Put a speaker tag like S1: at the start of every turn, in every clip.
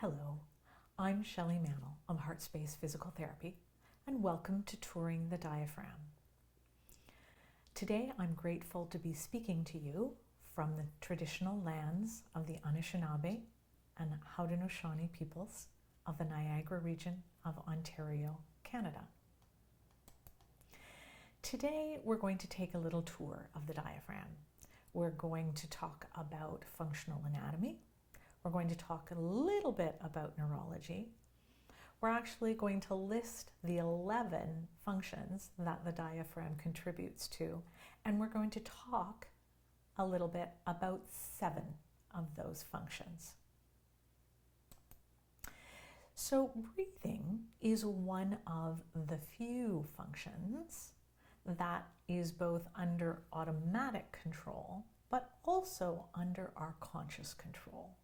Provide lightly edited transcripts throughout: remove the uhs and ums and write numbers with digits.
S1: Hello, I'm Shelley Mannell of Heart Space Physical Therapy, and welcome to Touring the Diaphragm. Today I'm grateful to be speaking to you from the traditional lands of the Anishinaabe and Haudenosaunee peoples of the Niagara region of Ontario, Canada. Today we're going to take a little tour of the diaphragm. We're going to talk about functional anatomy. We're going to talk a little bit about neurology. We're actually going to list the 11 functions that the diaphragm contributes to, and we're going to talk a little bit about 7 of those functions. So breathing is one of the few functions that is both under automatic control, but also under our conscious control.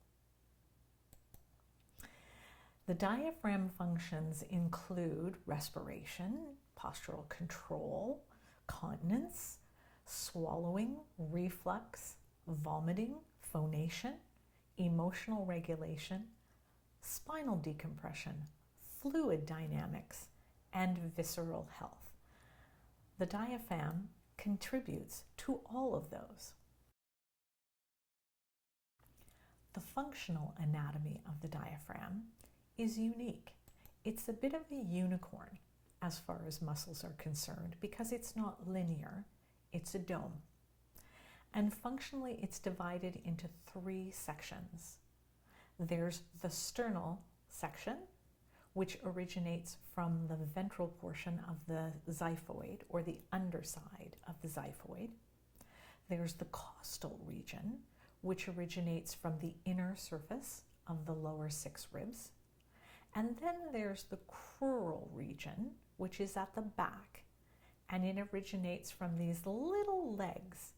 S1: The diaphragm functions include respiration, postural control, continence, swallowing, reflux, vomiting, phonation, emotional regulation, spinal decompression, fluid dynamics, and visceral health. The diaphragm contributes to all of those. The functional anatomy of the diaphragm is unique. It's a bit of a unicorn as far as muscles are concerned because it's not linear, it's a dome. And functionally it's divided into 3 sections. There's the sternal section, which originates from the ventral portion of the xiphoid, or the underside of the xiphoid. There's the costal region, which originates from the inner surface of the lower 6 ribs. And then there's the crural region, which is at the back, and it originates from these little legs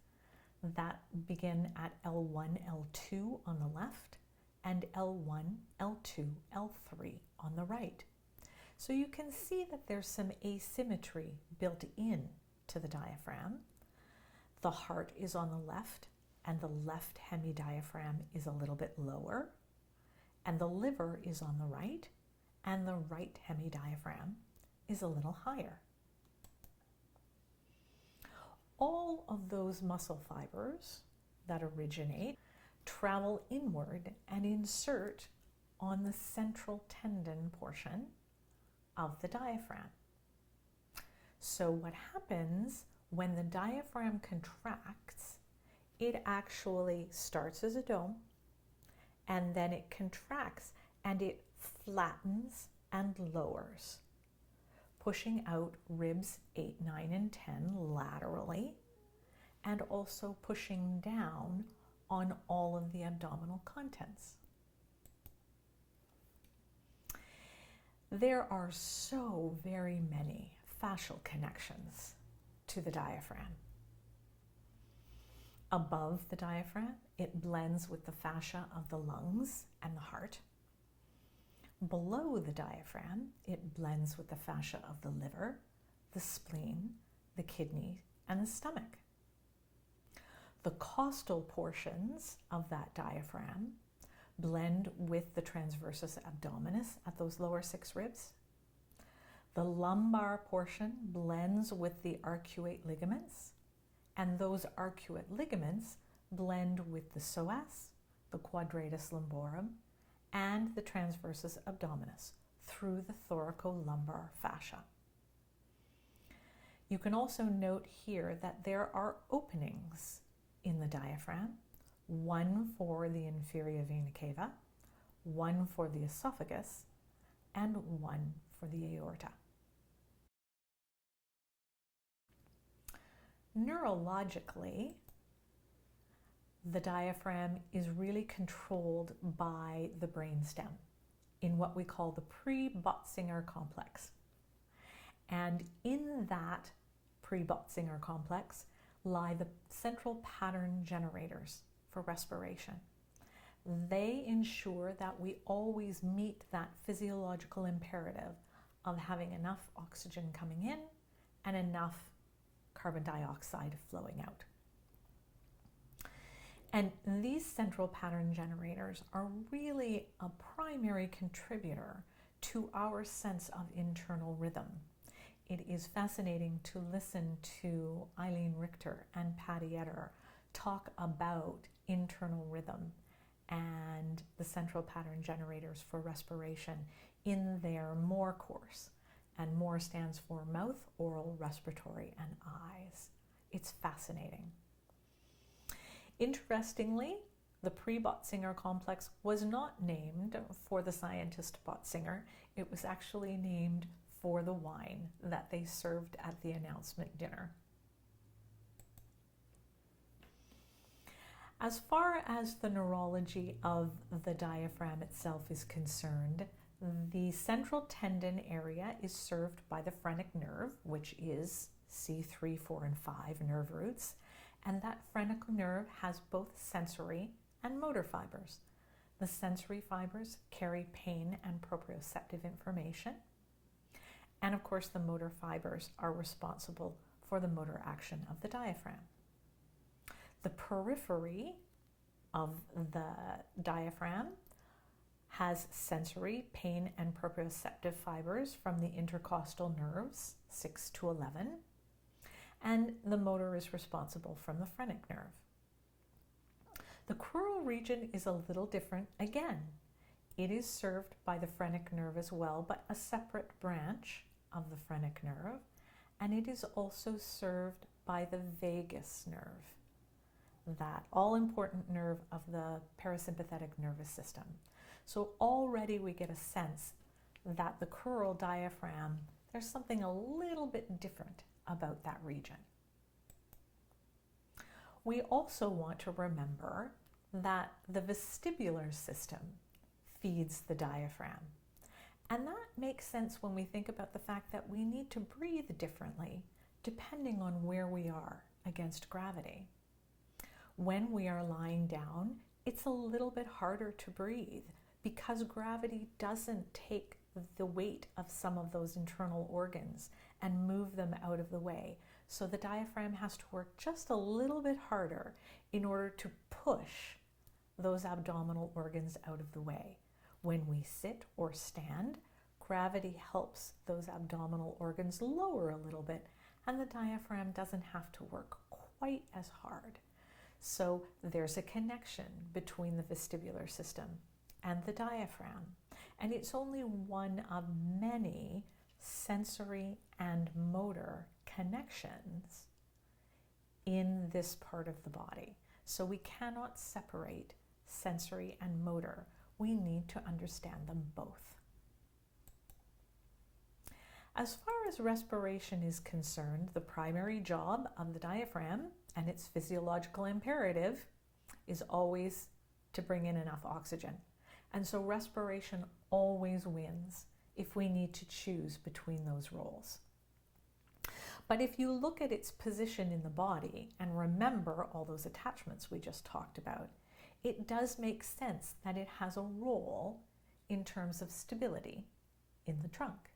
S1: that begin at L1, L2 on the left, and L1, L2, L3 on the right. So you can see that there's some asymmetry built in to the diaphragm. The heart is on the left, and the left hemidiaphragm is a little bit lower, and the liver is on the right, and the right hemidiaphragm is a little higher. All of those muscle fibers that originate travel inward and insert on the central tendon portion of the diaphragm. So what happens when the diaphragm contracts, it actually starts as a dome, and then it contracts and it flattens and lowers, pushing out ribs 8, 9, and 10 laterally, and also pushing down on all of the abdominal contents. There are so very many fascial connections to the diaphragm. Above the diaphragm, it blends with the fascia of the lungs and the heart. Below the diaphragm, it blends with the fascia of the liver, the spleen, the kidney, and the stomach. The costal portions of that diaphragm blend with the transversus abdominis at those lower 6 ribs. The lumbar portion blends with the arcuate ligaments, and those arcuate ligaments blend with the psoas, the quadratus lumborum, and the transversus abdominis through the thoracolumbar fascia. You can also note here that there are openings in the diaphragm, one for the inferior vena cava, one for the esophagus, and one for the aorta. Neurologically, the diaphragm is really controlled by the brainstem in what we call the pre-Botzinger complex. And in that pre-Botzinger complex lie the central pattern generators for respiration. They ensure that we always meet that physiological imperative of having enough oxygen coming in and enough carbon dioxide flowing out. And these central pattern generators are really a primary contributor to our sense of internal rhythm. It is fascinating to listen to Eileen Richter and Patty Etter talk about internal rhythm and the central pattern generators for respiration in their MORE course. And MORE stands for mouth, oral, respiratory, and eyes. It's fascinating. Interestingly, the pre-Botzinger complex was not named for the scientist Botzinger. It was actually named for the wine that they served at the announcement dinner. As far as the neurology of the diaphragm itself is concerned, the central tendon area is served by the phrenic nerve, which is C3, 4, and 5 nerve roots, and that phrenic nerve has both sensory and motor fibers. The sensory fibers carry pain and proprioceptive information, and of course the motor fibers are responsible for the motor action of the diaphragm. The periphery of the diaphragm has sensory, pain, and proprioceptive fibers from the intercostal nerves, 6 to 11, and the motor is responsible from the phrenic nerve. The crural region is a little different again. It is served by the phrenic nerve as well, but a separate branch of the phrenic nerve, and it is also served by the vagus nerve, that all-important nerve of the parasympathetic nervous system. So already we get a sense that the crural diaphragm, there's something a little bit different about that region. We also want to remember that the vestibular system feeds the diaphragm. And that makes sense when we think about the fact that we need to breathe differently depending on where we are against gravity. When we are lying down, it's a little bit harder to breathe because gravity doesn't take the weight of some of those internal organs and move them out of the way. So the diaphragm has to work just a little bit harder in order to push those abdominal organs out of the way. When we sit or stand, gravity helps those abdominal organs lower a little bit, and the diaphragm doesn't have to work quite as hard. So there's a connection between the vestibular system and the diaphragm, and it's only one of many sensory and motor connections in this part of the body. So we cannot separate sensory and motor. We need to understand them both. As far as respiration is concerned, the primary job of the diaphragm and its physiological imperative is always to bring in enough oxygen. And so respiration always wins if we need to choose between those roles. But if you look at its position in the body and remember all those attachments we just talked about, it does make sense that it has a role in terms of stability in the trunk.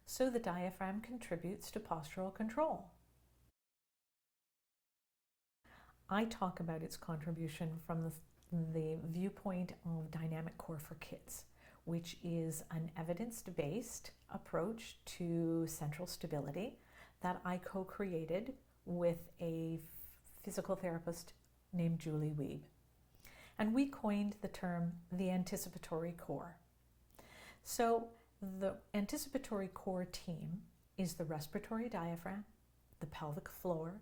S1: So the diaphragm contributes to postural control. I talk about its contribution from the viewpoint of dynamic core for kids, which is an evidence-based approach to central stability that I co-created with a physical therapist named Julie Wiebe. And we coined the term the anticipatory core. So the anticipatory core team is the respiratory diaphragm, the pelvic floor,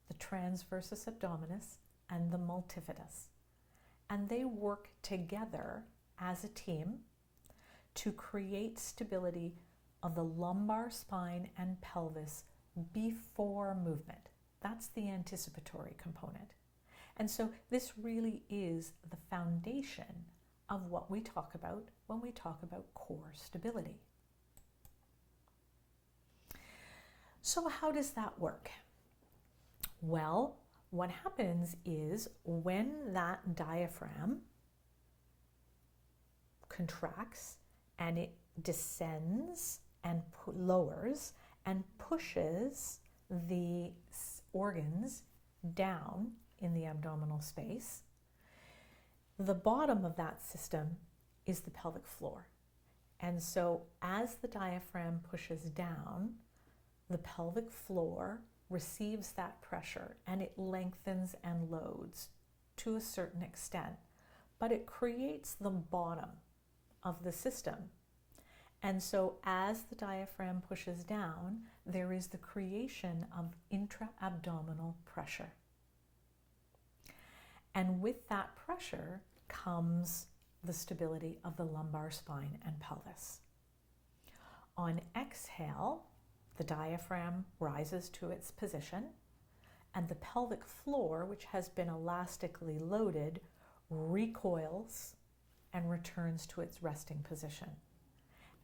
S1: the transversus abdominis, and the multifidus. And they work together as a team to create stability of the lumbar spine and pelvis before movement. That's the anticipatory component. And so this really is the foundation of what we talk about when we talk about core stability. So how does that work? Well, what happens is when that diaphragm contracts and it descends and lowers and pushes the organs down in the abdominal space. The bottom of that system is the pelvic floor. And so as the diaphragm pushes down, the pelvic floor receives that pressure and it lengthens and loads to a certain extent, but it creates the bottom of the system. And so as the diaphragm pushes down, there is the creation of intra-abdominal pressure. And with that pressure comes the stability of the lumbar spine and pelvis. On exhale, the diaphragm rises to its position, and the pelvic floor, which has been elastically loaded, recoils and returns to its resting position.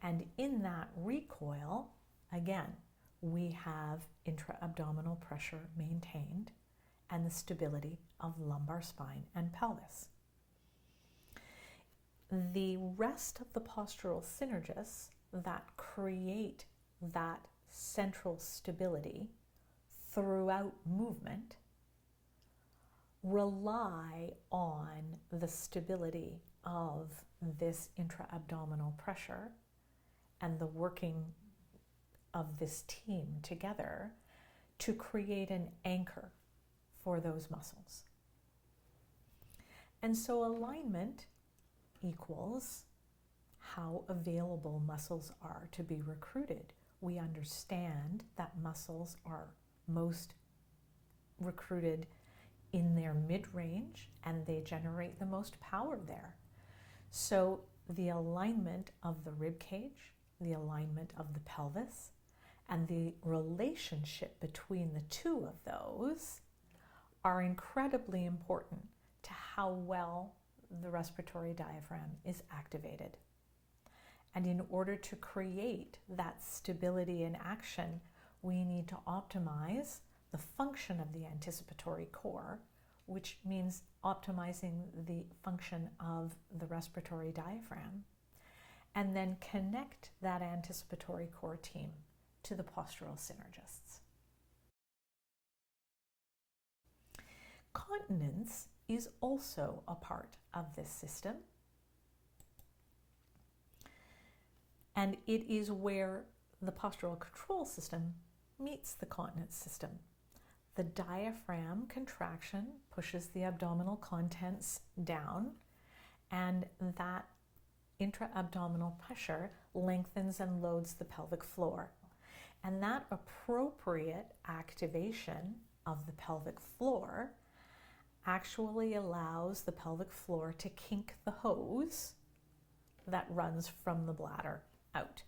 S1: And in that recoil, again, we have intra-abdominal pressure maintained and the stability of lumbar spine and pelvis. The rest of the postural synergists that create that central stability throughout movement rely on the stability of this intra-abdominal pressure and the working of this team together to create an anchor for those muscles. And so alignment equals how available muscles are to be recruited. We understand that muscles are most recruited in their mid-range and they generate the most power there. So the alignment of the rib cage, the alignment of the pelvis, and the relationship between the two of those are incredibly important to how well the respiratory diaphragm is activated. And in order to create that stability in action, we need to optimize the function of the anticipatory core, which means optimizing the function of the respiratory diaphragm, and then connect that anticipatory core team to the postural synergists. Continence is also a part of this system, and it is where the postural control system meets the continence system. The diaphragm contraction pushes the abdominal contents down, and that intra-abdominal pressure lengthens and loads the pelvic floor. And that appropriate activation of the pelvic floor actually allows the pelvic floor to kink the hose that runs from the bladder out,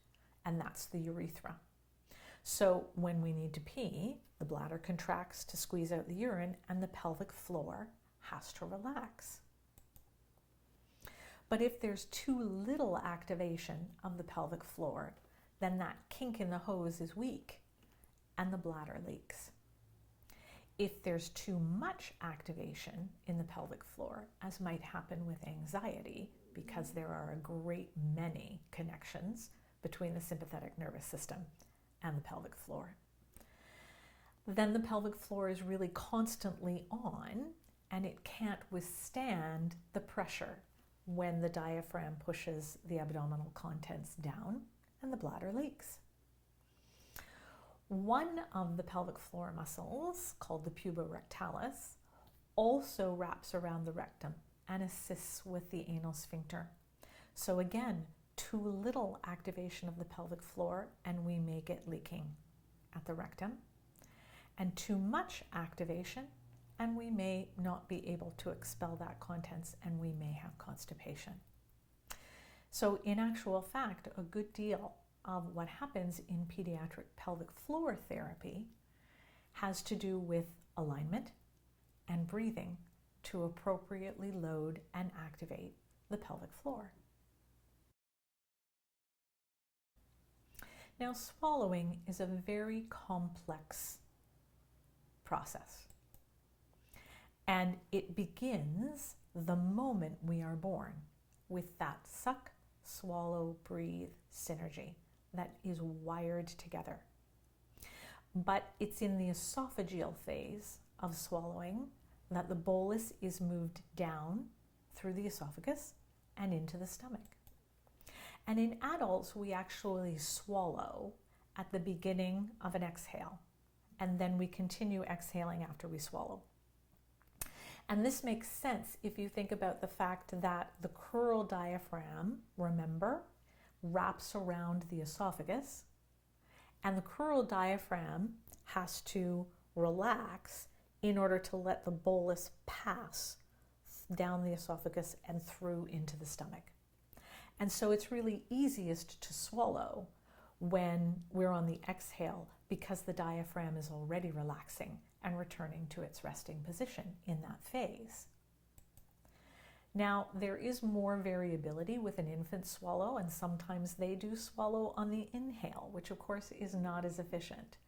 S1: and that's the urethra. So when we need to pee, the bladder contracts to squeeze out the urine and the pelvic floor has to relax. But if there's too little activation of the pelvic floor, then that kink in the hose is weak and the bladder leaks. If there's too much activation in the pelvic floor, as might happen with anxiety, because there are a great many connections between the sympathetic nervous system and the pelvic floor, then the pelvic floor is really constantly on and it can't withstand the pressure when the diaphragm pushes the abdominal contents down and the bladder leaks. One of the pelvic floor muscles, called the puborectalis, also wraps around the rectum and assists with the anal sphincter. So again, too little activation of the pelvic floor and we may get leaking at the rectum, and too much activation and we may not be able to expel that contents and we may have constipation. So in actual fact, a good deal of what happens in pediatric pelvic floor therapy has to do with alignment and breathing to appropriately load and activate the pelvic floor. Now, swallowing is a very complex process, and it begins the moment we are born with that suck, swallow, breathe synergy that is wired together. But it's in the esophageal phase of swallowing that the bolus is moved down through the esophagus and into the stomach. And in adults, we actually swallow at the beginning of an exhale, and then we continue exhaling after we swallow. And this makes sense if you think about the fact that the crural diaphragm, remember, wraps around the esophagus, and the crural diaphragm has to relax in order to let the bolus pass down the esophagus and through into the stomach. And so it's really easiest to swallow when we're on the exhale because the diaphragm is already relaxing and returning to its resting position in that phase. Now, there is more variability with an infant swallow, and sometimes they do swallow on the inhale, which of course is not as efficient.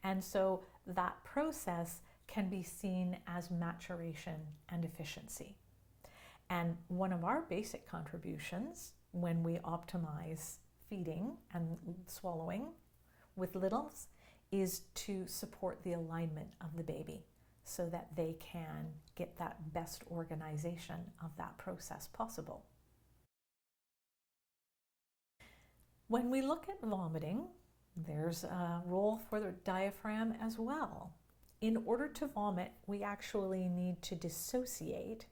S1: And so that process can be seen as maturation and efficiency. And one of our basic contributions when we optimize feeding and swallowing with littles is to support the alignment of the baby so that they can get that best organization of that process possible. When we look at vomiting, there's a role for the diaphragm as well. In order to vomit, we actually need to dissociate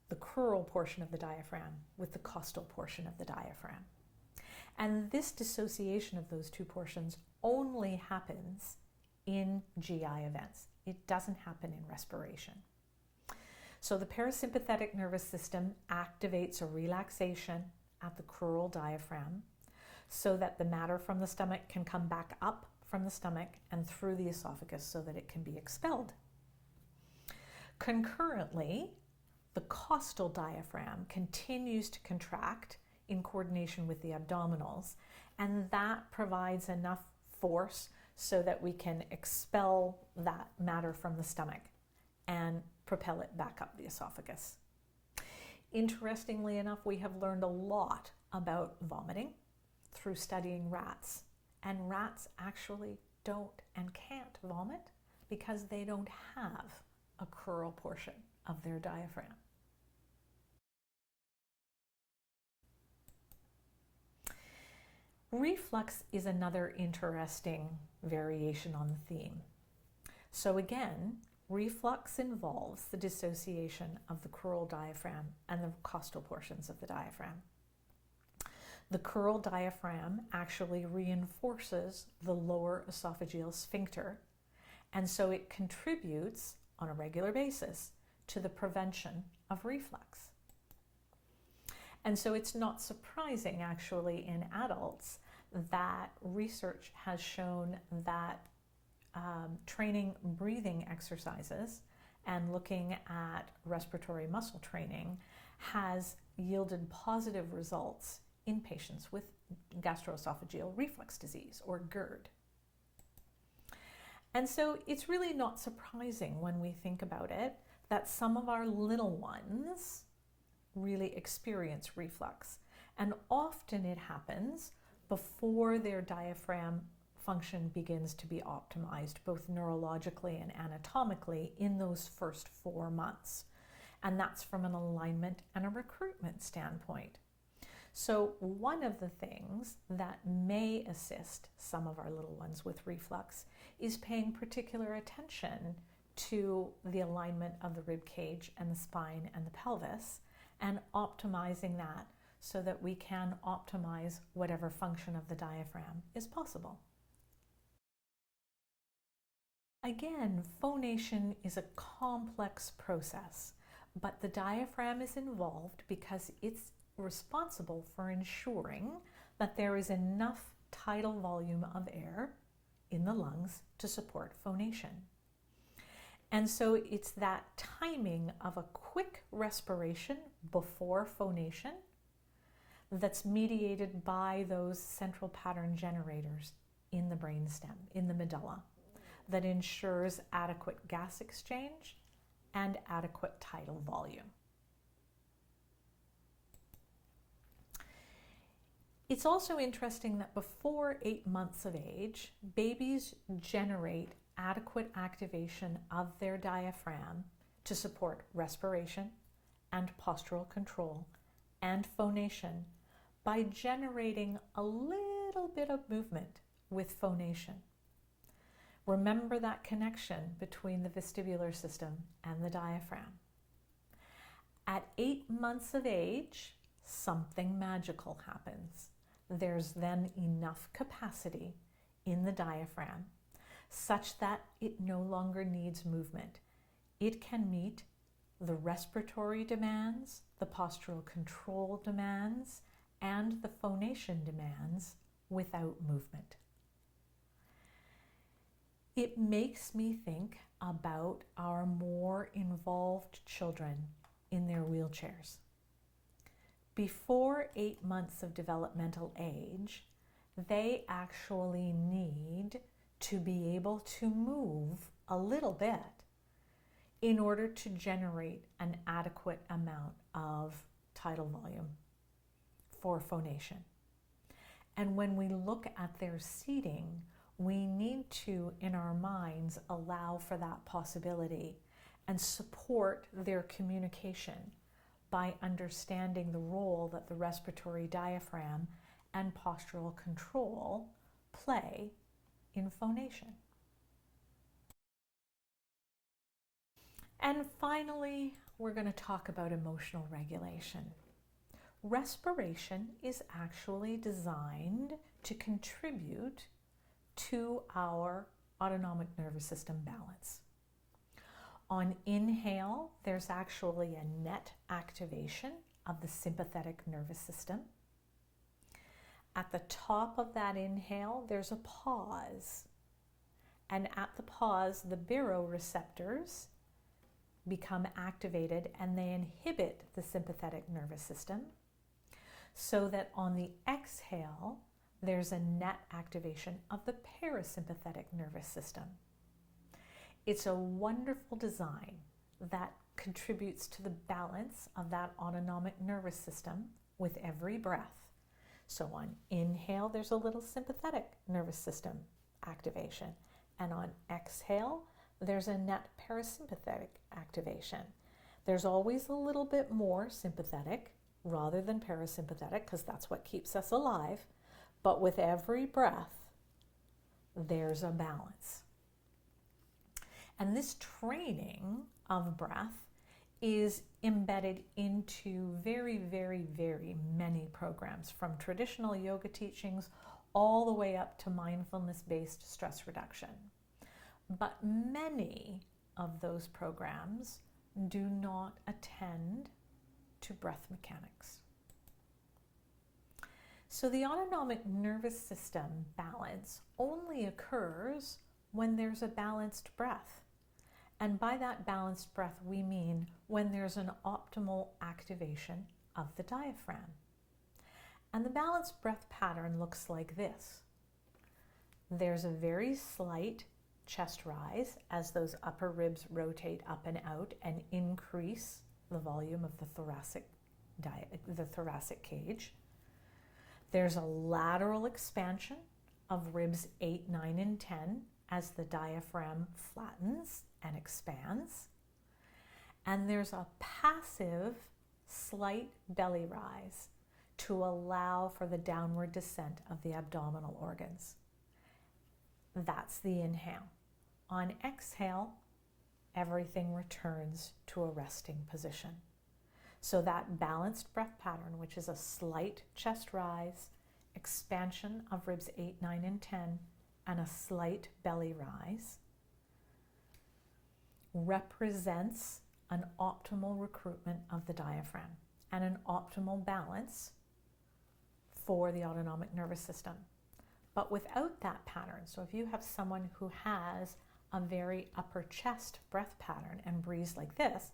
S1: the crural portion of the diaphragm with the costal portion of the diaphragm. And this dissociation of those two portions only happens in GI events. It doesn't happen in respiration. So the parasympathetic nervous system activates a relaxation at the crural diaphragm so that the matter from the stomach can come back up from the stomach and through the esophagus so that it can be expelled. Concurrently, the costal diaphragm continues to contract in coordination with the abdominals, and that provides enough force so that we can expel that matter from the stomach and propel it back up the esophagus. Interestingly enough, we have learned a lot about vomiting through studying rats, and rats actually don't and can't vomit because they don't have a crural portion of their diaphragm. Reflux is another interesting variation on the theme. So again, reflux involves the dissociation of the crural diaphragm and the costal portions of the diaphragm. The crural diaphragm actually reinforces the lower esophageal sphincter, and so it contributes on a regular basis to the prevention of reflux. And so it's not surprising actually in adults that research has shown that training breathing exercises and looking at respiratory muscle training has yielded positive results in patients with gastroesophageal reflux disease, or GERD. And so it's really not surprising when we think about it that some of our little ones really experience reflux. And often it happens before their diaphragm function begins to be optimized, both neurologically and anatomically, in those first 4 months. And that's from an alignment and a recruitment standpoint. So one of the things that may assist some of our little ones with reflux is paying particular attention to the alignment of the rib cage and the spine and the pelvis, and optimizing that so that we can optimize whatever function of the diaphragm is possible. Again, phonation is a complex process, but the diaphragm is involved because it's responsible for ensuring that there is enough tidal volume of air in the lungs to support phonation. And so it's that timing of a quick respiration before phonation that's mediated by those central pattern generators in the brainstem, in the medulla, that ensures adequate gas exchange and adequate tidal volume. It's also interesting that before 8 months of age, babies generate adequate activation of their diaphragm to support respiration and postural control and phonation by generating a little bit of movement with phonation. Remember that connection between the vestibular system and the diaphragm. At 8 months of age, something magical happens. There's then enough capacity in the diaphragm such that it no longer needs movement. It can meet the respiratory demands, the postural control demands, and the phonation demands without movement. It makes me think about our more involved children in their wheelchairs. Before 8 months of developmental age, they actually need to be able to move a little bit in order to generate an adequate amount of tidal volume for phonation. And when we look at their seating, we need to, in our minds, allow for that possibility and support their communication by understanding the role that the respiratory diaphragm and postural control play in phonation. And finally, we're going to talk about emotional regulation. Respiration is actually designed to contribute to our autonomic nervous system balance. On inhale, there's actually a net activation of the sympathetic nervous system. At the top of that inhale, there's a pause. And at the pause, the baroreceptors become activated and they inhibit the sympathetic nervous system, so that on the exhale, there's a net activation of the parasympathetic nervous system. It's a wonderful design that contributes to the balance of that autonomic nervous system with every breath. So on inhale, there's a little sympathetic nervous system activation. And on exhale, there's a net parasympathetic activation. There's always a little bit more sympathetic rather than parasympathetic because that's what keeps us alive. But with every breath, there's a balance. And this training of breath is embedded into very, very, very many programs, from traditional yoga teachings all the way up to mindfulness-based stress reduction. But many of those programs do not attend to breath mechanics. So the autonomic nervous system balance only occurs when there's a balanced breath. And by that balanced breath, we mean when there's an optimal activation of the diaphragm. And the balanced breath pattern looks like this. There's a very slight chest rise as those upper ribs rotate up and out and increase the volume of the thoracic cage. There's a lateral expansion of ribs 8, 9, and 10 as the diaphragm flattens and expands. And there's a passive slight belly rise to allow for the downward descent of the abdominal organs. That's the inhale. On exhale, everything returns to a resting position. So that balanced breath pattern, which is a slight chest rise, expansion of ribs 8, 9, and 10, and a slight belly rise, represents an optimal recruitment of the diaphragm and an optimal balance for the autonomic nervous system. But without that pattern, so if you have someone who has a very upper chest breath pattern and breathes like this,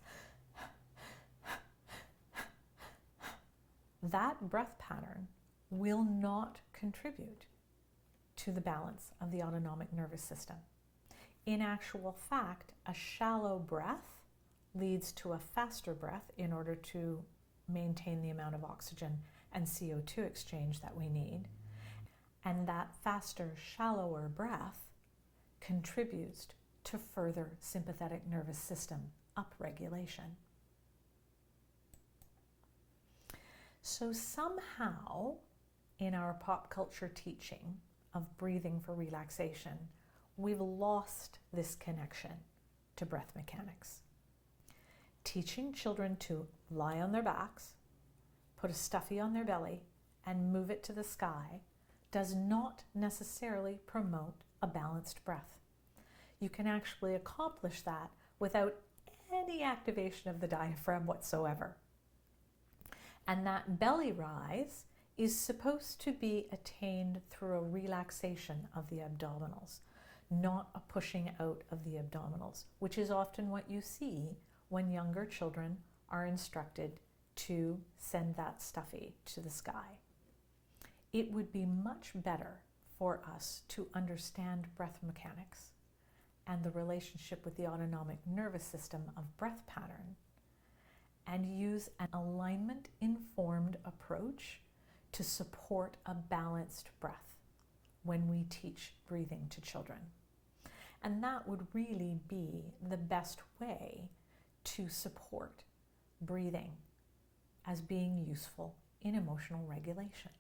S1: that breath pattern will not contribute to the balance of the autonomic nervous system. In actual fact, a shallow breath leads to a faster breath in order to maintain the amount of oxygen and CO2 exchange that we need. And that faster, shallower breath contributes to further sympathetic nervous system upregulation. So somehow in our pop culture teaching of breathing for relaxation, we've lost this connection to breath mechanics. Teaching children to lie on their backs, put a stuffy on their belly, and move it to the sky does not necessarily promote a balanced breath. You can actually accomplish that without any activation of the diaphragm whatsoever. And that belly rise is supposed to be attained through a relaxation of the abdominals, not a pushing out of the abdominals, which is often what you see when younger children are instructed to send that stuffy to the sky. It would be much better for us to understand breath mechanics and the relationship with the autonomic nervous system of breath pattern and use an alignment-informed approach to support a balanced breath when we teach breathing to children. And that would really be the best way to support breathing as being useful in emotional regulation.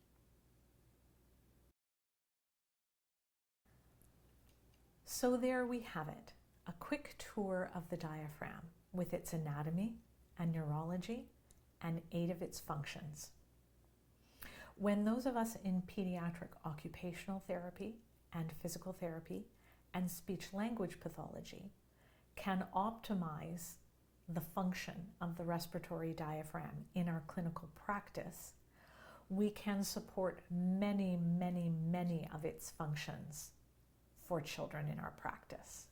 S1: So there we have it, a quick tour of the diaphragm with its anatomy and neurology and 8 of its functions. When those of us in pediatric occupational therapy and physical therapy and speech-language pathology can optimize the function of the respiratory diaphragm in our clinical practice, we can support many, many, many of its functions for children in our practice.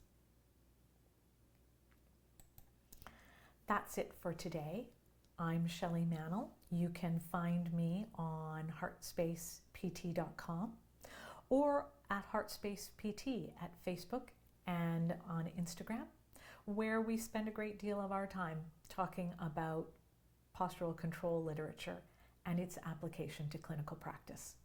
S1: That's it for today. I'm Shelley Mannell. You can find me on heartspacept.com or at heartspacept at Facebook and on Instagram, where we spend a great deal of our time talking about postural control literature and its application to clinical practice.